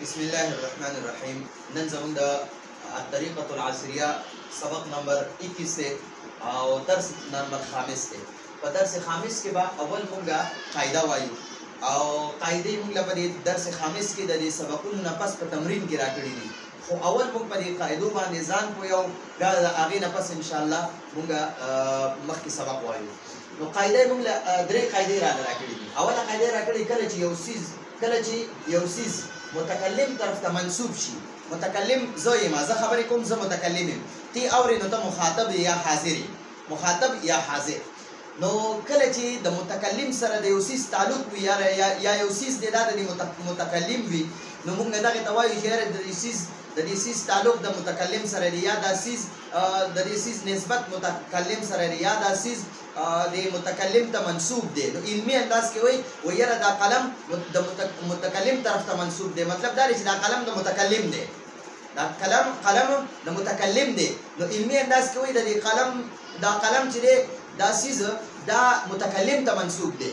بسم الله الرحمن الرحیم. نن زموږ د الطریقة العصریه سبق نمبر 21 دی او درس نمبر 5 دی. په درس 5 کې به اول مونږه قاعده وایو او قاعده مونږ په دې درس 5 کې د دې سبقونو نه پس په تمرین کې راکړي دي، خو اول مونږ په دې قاعده باندې ځان پویو، دا د هغې نه پس ان شاء الله مونږه مخکې سبق وایو. نو قاعده مونږ درې قاعده راکړي دي. اوله قاعده راکړي کله چې یو سیز متکلم طرف ته منسوب شي. متکلم زه یم، زه خبرې کوم، زه متکلم یم، تی اورې نو ته مخاطب یا حاضر، مخاطب یا حاضر. نو کله چې د متکلم سره د یو سیز تعلق وي یا یو سیز د متکلم وي، نو موږ دغه ته وایو چې د دې سیز تعلق د متکلم سره دی، یا د دې سیز نسبت متکلم سره دی، یا د سیز د متکلم ته منسوب دی. نو علمي انداز کې وایي یاره دا قلم د متکلم طرف ته منسوب دی، مطلب دا دی چې دا قلم د متکلم دی، دا قلم د متکلم دی. نو علمي انداز کې وایي دا قلم چې دی دا سیز دا متکلم ته منسوب دی.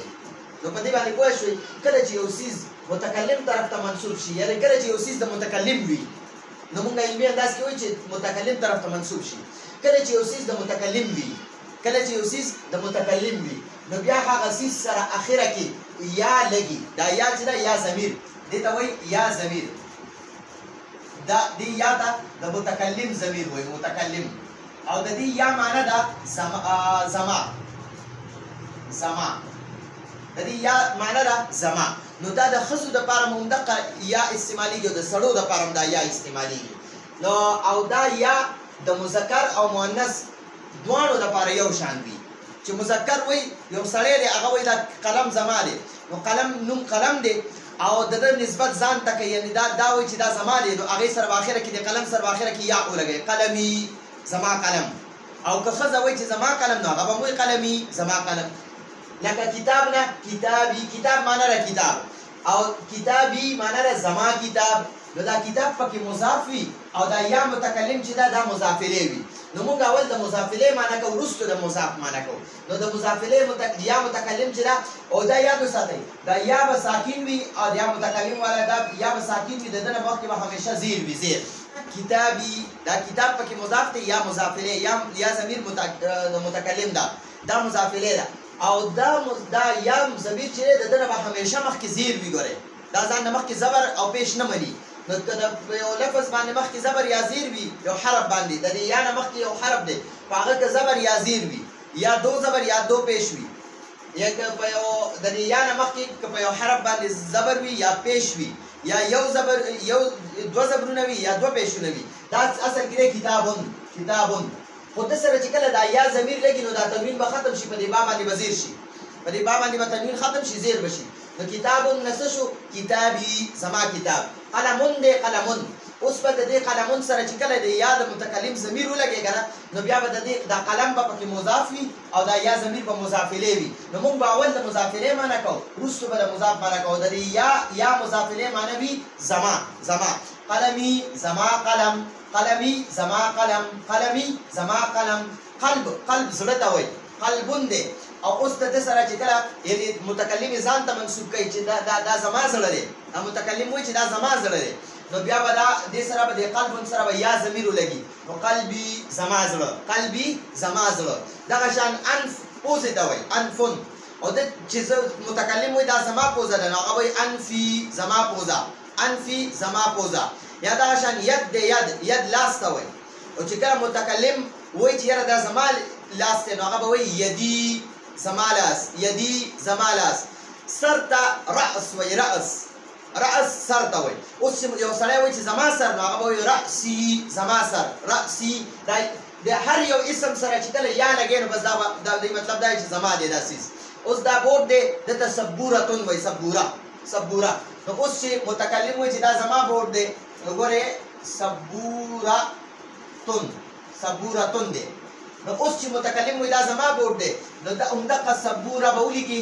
نو په دې باندې پوه شوئ، کله چې یو سیز متکلم طرف ته منسوب شي، یعنې کله چې یو سیز د متکلم وي، نو موږ علمي انداز کې وایو چې متکلم طرف ته منسوب شي. کله چې یو سیز د متکلم وي، نو بیا هغه سیز سره اخره کې یا لګي، دا یا چې دا یا ضمیر، دې ته وایي یا ضمیر، دا دې یا ته د متکلم ضمیر وایي، متکلم. او د دې یا معنی ده زما، د دې یا معنی ده زما. نو دا د ښځو دپاره هم دغه یا استعمالیږي او د سړو دپاره هم دا یا استعمالیږي. نو او دا یا د مذکر او مؤنث دواړو دپاره یو شان وي. چې مذکر وایي یو سړی دی، هغه وایي دا قلم زما دی، نو نوم قلم دی او د ده نسبت ځان ته کوي، یعنې دا وایي چې دا زما دی، نو هغې سره به اخره کې د قلم سره به اخره کې یا ولګوي، قلمي، زما قلم. او که ښځه وایي چې زما قلم، نو هغه به وایي قلمي، زما قلم. لکه کتاب نه کتابي، کتاب معنی ده کتاب، او کتابي معنی ده زما کتاب. نو دا کتاب پکې مضاف وي او دا یا متکلم چې دا مضافله وي. نو موږ اول د مضافله معنی کوو، وروسته د مضاف معنی کوو. نو د مضافله یا متکلم چې دا، او دا یاد وساتئ، دا یا به ساکن وي او یا متکلم والا دا یا به ساکن وي، د ده نه مخکې به همیشه زیر وي، زیر. کتابي، دا کتاب پکې مضاف دی، یا مضافله یا ضمیر متکلم ده، دا مضافله ده. او دا یا ضمیر چې د ده نه به همیشه مخکې زیر وي. ګورئ دا ځان نه مخکې زبر او پیش نه مني. نو که د یو لفظ باندې مخکې زبر یا زیر وي، یو حرف باندې د دې یا نه مخکې یو حرف دی، په هغه که زبر یا زیر وي، یا دو زبر یا دو پیش وي، یا که په یو د دې یا نه مخکې که په یو حرف باندې زبر وي یا پیش وي، یا یو دوه زبرونه وي یا دوه پیشونه وي، دا اصل کې دی کتابون. خو ده سره چې کله دا یا ضمیر لګي، نو دا تنوین به ختم شي، په دې با باندې به زیر شي، په دې با باندې به تنوین ختم شي، زیر به شي. نو کتابون نسه شو کتابي، زما کتاب. قلمون دی قلمون. اوس به د دې قلمون سره چې کله د یا د متکلم ضمیر ولګي که نه، نو بیا به دا قلم به پکې مضاف وي او دا یا ضمیر به مضافله وي. نو موږ به اول د مضافله معنی کوو، وروسته به د مضاف معنی کوو. د دې یا مضافله معنی وي زما. قلمي، زما قلم، قلمي، زما قلم، قلمي، زما قلم. قلب زړه ته وایي، قلبون دی. او اوس د ده سره چې کله یعنې متکلم ځان ته منسوب کوي چې دا زما زړه دی، دا متکلم وایي چې دا زما زړه دی، نو بیا به دې سره به د قلبون سره به یا ضمیر ولګي، نو قلبي، زما زړه، قلبي، زما زړه. دغه شان انف، پوزې ته وایي انفون. او د چې متکلم وایي دا زما پوزه ده، نو هغه وایي انفي، زما پوزه، انفي، زما پوزه. یا دغه شان ید دی، ید لاس ته وایي. او چې کله متکلم وایي چې یاره دا زما لاس دی، نو هغه به وایي یدي، زما لاس، یدي، زما لاس. سر ته رأس وایي، رأس سر ته وایي. اوس چې یو سړی وایي چې زما سر، نو هغه به وایي رأسي، زما سر، رأسي. د هر یو اسم سره چې کله یا لګي، نو بس دا مطلب دا چې زما دی دا سیز. اوس دا بورډ دی، دته سبورتون وایي، سبوره. نو اوس چې متکلم وایي چې دا زما بورډ دی، نو ګورئ سبورتون دی. نو اوس چې متکلم وایي دا زما بورډ دی، نو دا همدغه سبوره به ولیکي،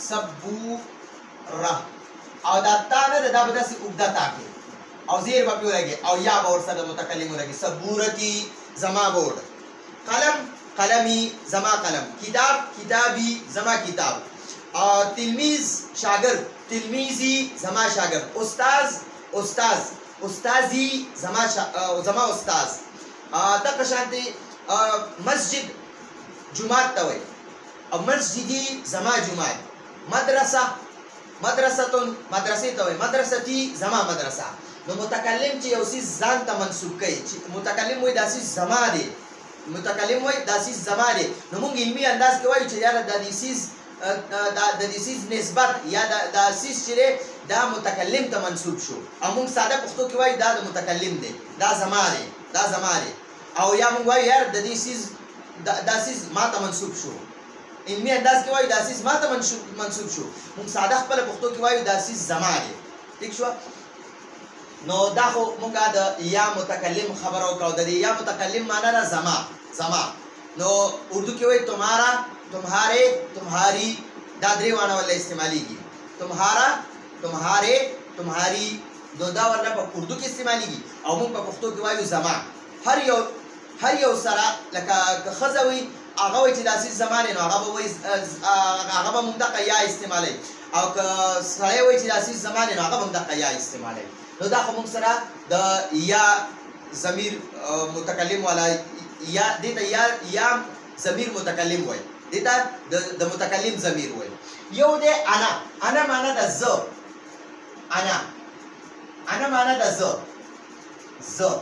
سبوره. او دا تا نه ده، دا به داسې اوږده تا کې او زیر به پرې ولګي او یا به ورسره متکلم ولګي، سبورتي، زما بورډ. قلم، قلمي، زما قلم. کتاب، کتابي، زما کتاب. تلمیذ شاګرد تلمیذي زما شاګرد استاد استاد استازي زما استاد دغه شانتي مسجد جمعات ته وایي او مسجدي زما جمعات مدرسه مدرستون مدرسې ته وایي مدرستي زما مدرسه نو متکلم چې یو څیز ځان ته منسوب کوي چې متکلم وایي دا څیز زما دی متکلم وایي دا څیز زما دی نو موږ علمي انداز کې وایو چې یاره دا دې څیز نسبت یا دا څیز چې دی دا متکلم ته منسوب شو او موږ ساده پښتو کې وایو دا د متکلم دی دا زما دی دا زما دی او یا موږ وایو یار د دې څیز دا څیز ما ته منسوب شو علمي انداز کې وایو دا څیز ما ته منسوب شو موږ ساده خپله پښتو کې وایو دا څیز زما دی ٹھیک شوه نو دا خو موږ د یا متکلم خبره وکړو د دې یا متکلم معنا ده زما زما نو اردو کې وایي تمہارا تمہارے تمہاری دا درې وانا ول استعماليږي تمہارا تمہارے تمہاری نو دا ورنه په اردو کې استعماليږي او موږ په پښتو کې وایو زما هر یو سره لکه که ښځه وي هغه وایي چې دا څیز زما دی نو هغه به وایي هغه به موږ دغه یا استعمالوي او که سړی وایي چې دا څیز زما دی نو هغه به موږ دغه یا استعمالوي نو دا خو موږ سره د یا ضمیر متکلم والا یا دې ته یا ضمیر متکلم وایي دې ته د متکلم ضمیر وایي یو دی انا معنا د زه انا معنا د زه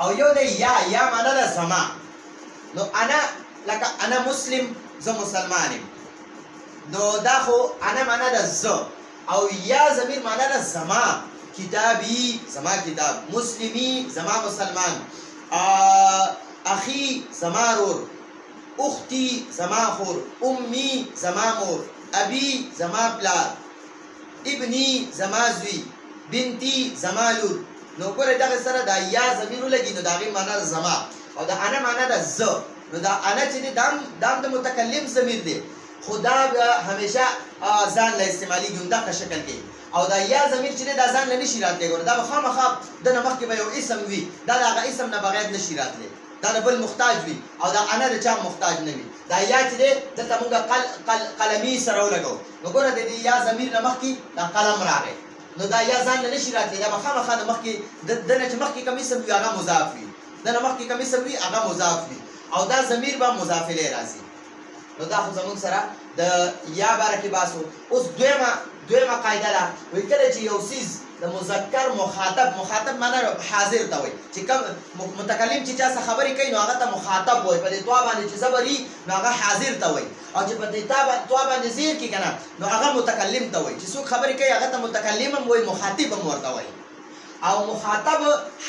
او یو دی یا معنا د زما نو انا لکه انا مسلم زه مسلمان یم نو دا خو انا معنا د زه او یا ضمیر معنا د زما کتابی زما کتاب مسلمی زما مسلمان اخی زما رور اختی زما خور امی زما مور ابی زما پلار ابنی زما زوی بنتی زما لور نو ګوره دغه سره دا یا ضمیر ولګي نو د هغې معنا د زما او د انا معنا د زه نو دا انا چې دی دا د متکلم ضمیر دی خو دا همیشه ځان له استعمالېږي همدغه شکل کې او دا یا ضمیر چې دی دا ځان له نشي راتلی ګوره دا به خامخا دنه مخکې به یو اسم وي دا د هغه اسم نه بغیر نشي راتلی دا د بل محتاج وي او دا انا د چا محتاج نه وي دا یا چې دی دلته مونږ قلمي سره ولګو نو ګوره د دې یا ضمیر نه مخکې دا قلم راغی نو دا یا ځان له نشي راتلی دا به خامخا د مخکې دنه چې مخکې کوم اسم وي هغه مضاف وي دنه مخکې کوم اسم وي هغه مضاف وي او دا ضمیر به مضاف الیه راځي نو دا خو زموږ سره د یا باره کې بحث و اوس دویمه قاعده ده وایي کله چې یو څیز د مذکر مخاطب معنا حاضر ته وایي چې کوم متکلم چې چا څه خبرې کوي نو هغه ته مخاطب وایي په دې طوا باندې چې زبر وي نو هغه حاضر ته وایي او چې په دې طوا باندې زیر کي که نه نو هغه متکلم ته وایي چې څوک خبرې کوي هغه ته متکلم هم وایي مخاطب هم ورته وایي او مخاطب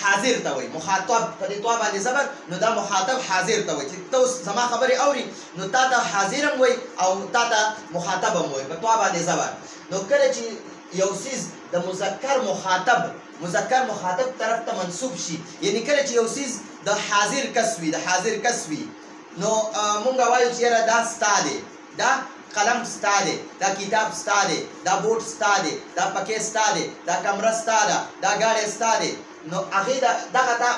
حاضر ته وایي مخاطب په دې طوا باندې زبر نو دا مخاطب حاضر ته وایي چې ته اوس زما خبرې اوري نو تا ته حاضر هم وایي او تا ته مخاطب هم وایي په طوا باندې زبر نو کله چې یو څیز د مذکر مخاطب طرف ته منسوب شي یعنی کله چې یو څیز د حاضر کس وي نو مونږ وایو چې یاره دا ستا دی دا قلم ستا دی دا کتاب ستا دی دا بوټ ستا دی دا پکې ستا دی دا کمره ستا ده دا ګاډی ستا دی نو هغې دغه ته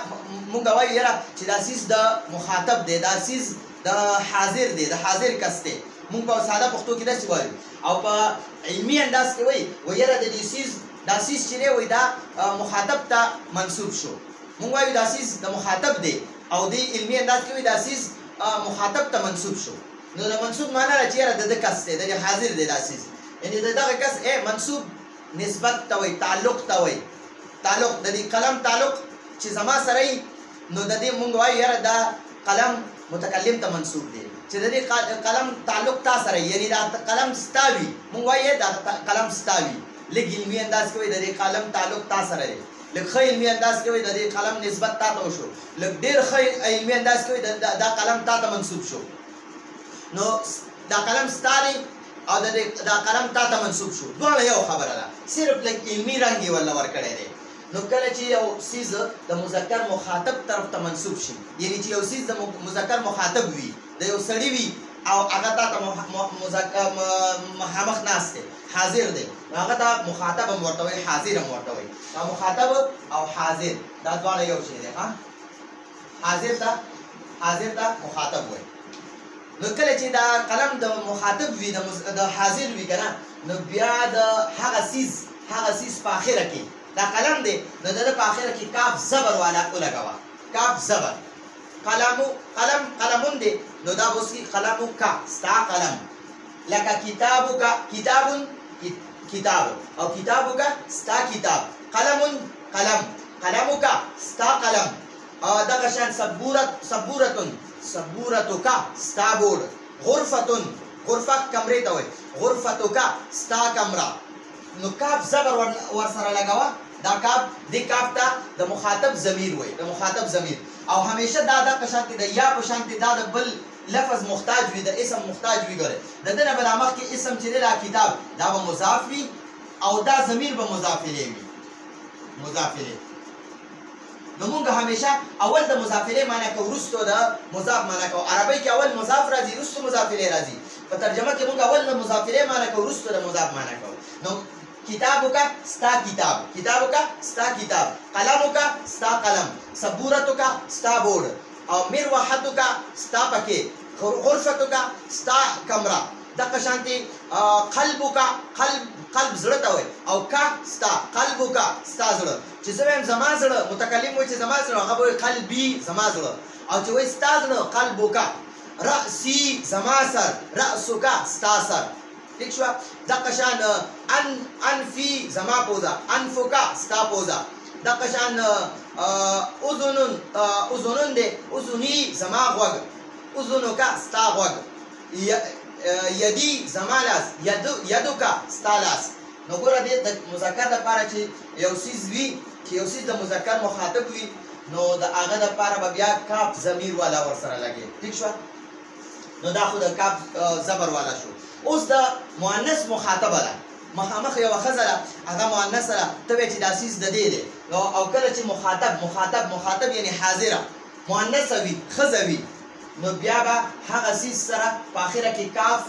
مونږ وایو یاره چې دا څیز د مخاطب دی دا څیز د حاضر دی د حاضر کس دی مونږ په ساده پښتو کې داسې وایو او په علمي انداز کې وایي یاره د دې څیز دا څیز چې دی وایي دا مخاطب ته منسوب شو مونږ وایو دا څیز د مخاطب دی او دې علمي انداز کې وایي دا څیز مخاطب ته منسوب شو نو د منسوب معنا ده چې یاره د ده کس دی د حاضر دی دا څیز یعنې د دغه کس منسوب نسبت ته وایي تعلق ته وایي تعلق د دې قلم تعلق چې زما سره وي نو د دې مونږ وایو یاره دا قلم متکلم ته منسوب دی چې د دې قلم تعلق تا سره یعنی دا قلم ستا وي مونږ وایو دا قلم ستا وي لږ علمي انداز کې وایي د دې قلم تعلق تا سره دی لږ ښه علمي انداز کې وایي د دې قلم نسبت تا ته وشو لږ ډېر ښه علمي انداز کې وایي دا قلم تا ته منسوب شو نو دا قلم ستا دی او دا قلم تا ته منسوب شو دواړه یو خبره ده صرف لږ علمي رنګ یې ورله ورکړی دی نو کله چې یو څیز د مذکر مخاطب طرف ته منسوب شي یعنی چې یو څیز د مذکر مخاطب وي د یو سړي وي او هغه تا ته مخامخ ناست دی حاضر دی هغه ته مخاطب هم ورته وایي حاضر هم ورته وایي دا مخاطب او حاضر دا دواړه یو شی دی حاضر ته مخاطب وایي نو کله چې دا قلم د مخاطب وي د حاضر وي کنه نو بیا د هغه سیز په اخره کې دا قلم دی نو د په اخره کې کاف زبر والا ولګوا کاف زبر قلمون دی نو دا اوس قلمو کا ستا قلم لکه کتابک کتاب او کتابک ستا کتاب قلمک ستا قلم او دغه شان سبورتک ستا بورډ غرفه کمرې ته وایي غرفتک ستا کمره نو کاف زبر ورسره لګوا دا کاف ته د مخاطب ضمیر وایي د مخاطب ضمیر او همیشه دا د قشانتی د یا په شانتی دا د بل لفظ محتاج وي د اسم محتاج وي ګوره د دنه بل مخ کې اسم چې دا کتاب دا به مضاف وي او دا ضمیر به مضاف الیه وي مضاف الیه نو موږ همیشه اول د مضاف الیه معنی کو ورستو د مضاف معنی کو عربی کې اول مضاف راځي ورستو مضاف الیه راځي په ترجمه کې موږ اول د مضاف الیه معنی کو ورستو د مضاف معنی کو نو کتابک ستا کتاب قلمک ستا قلم سبورتک ستا بورډ او مروحتک ستا پکې غرفتک ستا کمره دغه شانتي قلب زړه ته وای او کا ستا قلبک ستا زړه چې زمیم زما زړه متکلم وای چې زما زړه هغه وای قلبي زما زړه او چې وای ستا زړه قلبک رأسی زما سر رأسک ستا سر ٹھیک شو دغه شان انفی زما پوزا انفک ستا پوزا دغه شان اذنون دے اذنی زما غوږ اذنک ستا غوږ یدی زما لاس یدک ستا لاس نو ګوره دې د مذکر لپاره چې یو څیز وي چې یو څیز د مذکر مخاطب وي نو د هغه لپاره به بیا کاف ضمیر والا ورسره لګي ٹھیک شو نو دا خو د کاف زبر والا شو اوس د مؤنث مخاطبه ده مخامخ یو خزله هغه مؤنث سره ته چې د اساس د دې ده او کله چې مخاطب یعنی حاضره مؤنث وي خزوي نو بیا به هغه سیس سره په اخره کې کاف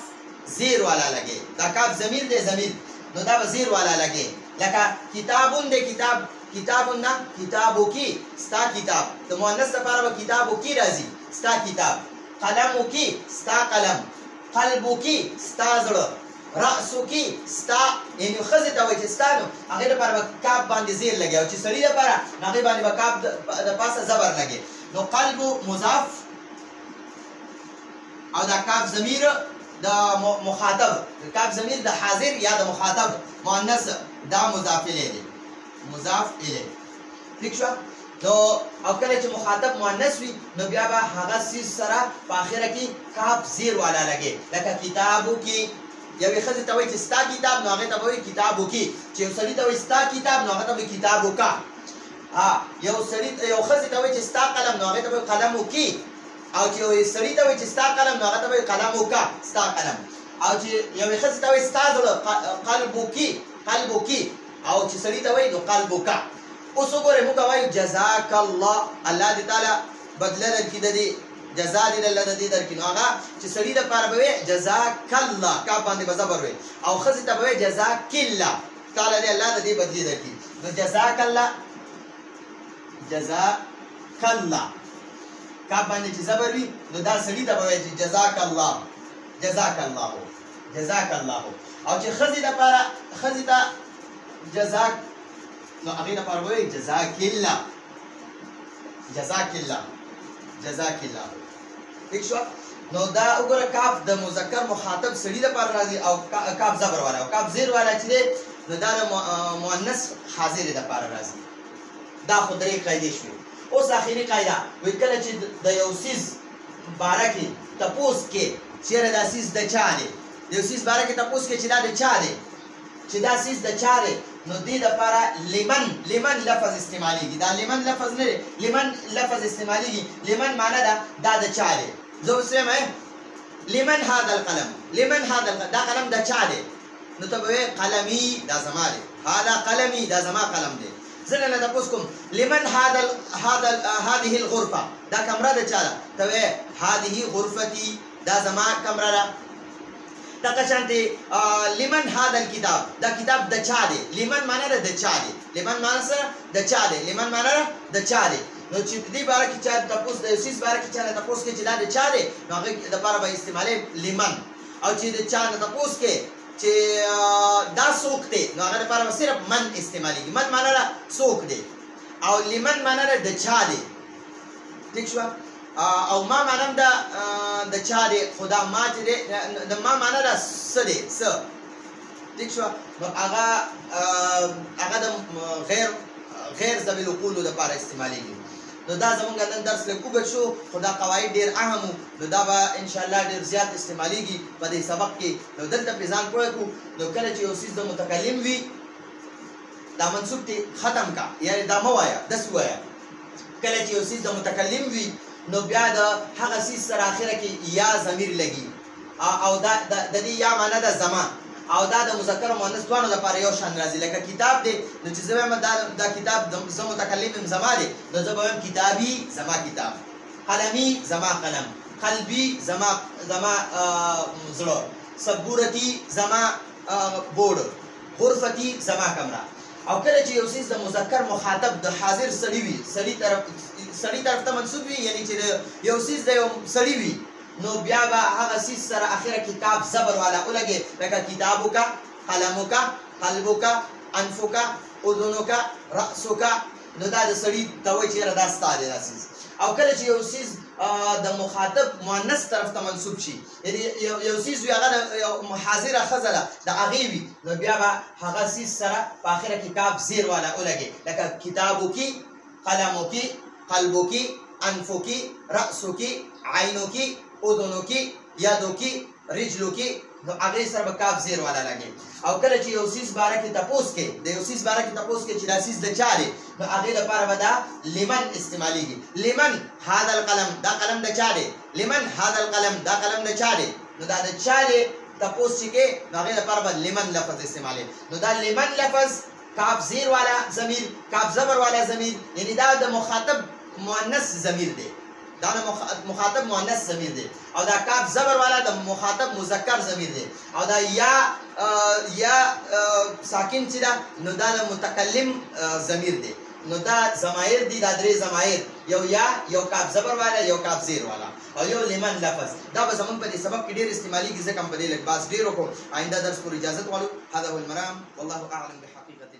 زیر والا لګي دا کاف ضمیر دی ضمیر نو دا به زیر والا لګي لکه کتابون دی کتابون نه کتابو کی ستا کتاب د مؤنث لپاره به کتابو کی راځي ستا کتاب قلمو کی ستا قلم قلبو کی ستا زړه رأسو کی ستا یعنی خزه ته وایي چې ستا نو هغې لپاره به کاف باندې زیر لګي او چې سړي لپاره نو هغې باندې به کاف د پاسه زبر لګي نو قلبو مضاف او دا کاف ضمیر د مخاطب کاف ضمیر د حاضر یا د مخاطب مؤنث دا مضاف الیه دی مضاف الیه ٹھیک شو نو او کله چې مخاطب مؤنث وي نو بیا به هغه سیس سره په اخره کې کاف زیر والا لګي لکه کتابو کې یوې ښځې ته وایي چې ستا کتاب نو هغې ته به وایي کتابو کې چې یو سړي ته وایي ستا کتاب نو هغه ته به وایي کتابو کا یو ښځې ته وایي چې ستا قلم نو هغې ته به وایي قلمو کې او چې یو سړي ته وایي چې ستا قلم نو هغه ته به وایي قلمو کا ستا قلم او چې یوې ښځې ته وایي ستا زړه قلبو کې او چې سړي ته وایي نو قلبو کا اوس وګورئ موږ وایو جزاک الله الله دې تعالی بدله درکړي د دې جزا دې الله د دې درکړي نو هغه چې سړي دپاره به وایي جزاک الله کاف باندې به زبر وایي او ښځې ته به وایي جزاک الله تعالی دې الله د دې بدلې درکړي نو جزاک الله کاف باندې چې زبر وي نو دا سړي ته به وایي چې جزاک الله او چې ښځې دپاره ښځې ته جزاک نو هغې دپاره به وایي جزاک الله ٹھیک شو نو دا وګوره کاف د مذکر مخاطب سړي دپاره راځي او کاف زبر والا او کاف زیر والا چې دی نو دا د مؤنث حاضر دپاره راځي دا خو درې قاعدې شوې اوس اخري قاعده وایي کله چې د یو څیز باره کې تپوس کې چېرې دا څیز د چا دی د یو څیز باره کې تپوس کې چې دا د چا دی چې دا څیز د چا دی نو دې دپاره لمن لفظ استعمالیږي دا لمن لفظ نه دی لمن لفظ استعمالیږي لمن معنی ده دا د چا دی زه اوس وایم لمن هذا القلم دا قلم د چا دی نو ته به وایې قلمي دا زما دی هذا قلمي دا زما قلم دی زه نه تپوس کوم لمن هذه الغرفه دا کمره د چا ده ته وایې هذه غرفتي دا زما کمره ده دغه شانتې لمن هذا الكتاب دا کتاب د چا دی لمن معنی ده د چا دی لمن معنی سره د چا دی لمن معنی ده د چا دی نو چې په دې باره کې چا تپوس د یو څیز باره کې چا نه تپوس کې چې دا د چا دی نو هغې دپاره به استعمالوي لمن او چې د چا نه تپوس کې چې دا څوک دی نو هغه دپاره به صرف من استعمالېږي من معنا ده څوک دی او لمن معنا ده د چا دی ټیک شوه او ما معنا هم ده د چا دی خو دا ما چې دی د ما معنا ده څه دی څه ټیک شوه نو هغه د غیر ذوي العقولو دپاره استعمالېږي نو دا زمونږ نن درس لږ اوږد شو خو دا قواعد ډېر اهم وو نو دا به انشاءالله ډېر زیات استعمالېږي په دې سبق کې نو دلته پرې ځان پوه کړو نو کله چې یو څیز د متکلم وي دا منصوب تی ختم کا یعنې دا مه وایه داسې ووایه کله چې یو څیز د متکلم وي نو بیا د هغه څیز سره اخره کې یا ضمیر لګي او دا د دې یا معنا ده زما او دا د مذکر او مؤنث دواړو لپاره یو شان راځي لکه کتاب دی نو چې زه وایم دا کتاب زه متکلم یم زما دی نو زه به وایم کتابي زما کتاب قلمي زما قلم قلبي زما زړه سبورتي زما بورډ غرفتي زما کمره او کله چې یو څیز د مذکر مخاطب د حاضر سړي وي سړي طرف ته منسوب وي یعنی چې یو څیز د یو سړي وي نو بیا به هغه څیز سره اخره کتاب زبر والا ولګي لکه کتابوکا قلموکا قلبوکا انفوکا اذنوکا رأسوکا نو دا د سړي ته وایي چې یاره دا ستا دی دا څیز او کله چې یو څیز د مخاطب مؤنث طرف ته منسوب شي یعنې یو څیز وي هغه حاضره ښځه ده د هغې وي نو بیا به هغه څیز سره په اخره کې کاف زیر والا ولګي لکه کتابوکي قلموکي قلبوکي انفوکي رأسوکي عینوکي اذنوکي یدوکي رجلوکي نو هغې سره به کاف زیر والا لګي او کله چې یو څیز باره کې تپوس کې د یو څیز باره کې تپوس کې چې دا څیز د چا دی نو هغې لپاره به دا لمن استعمالېږي لمن هذا القلم دا قلم د چا دی لمن هذا القلم دا قلم د چا دی نو دا د چا دی تپوس چې کې نو هغې لپاره به لمن لفظ استعمالوي نو دا لمن لفظ کاف زیر والا ضمیر کاف زبر والا ضمیر یعنی دا د مخاطب مؤنث ضمیر دی دا د مخاطب مؤنث ضمیر دی او دا کاف زبر والا د مخاطب مذکر ضمیر دی او دا یا ساکن چې ده نو دا د متکلم ضمیر دی نو دا ضمایر دي دا درې ضمایر یو کاف زبر والا یو کاف زیر والا او یو لمن لفظ دا به زمونږ په دې سبق کې ډېر استعمالېږي ځکه هم په دې لږ باس ډېر وکړو آینده درس پورې اجازت غواړو هذا هو المرام والله اعلم بحقیقت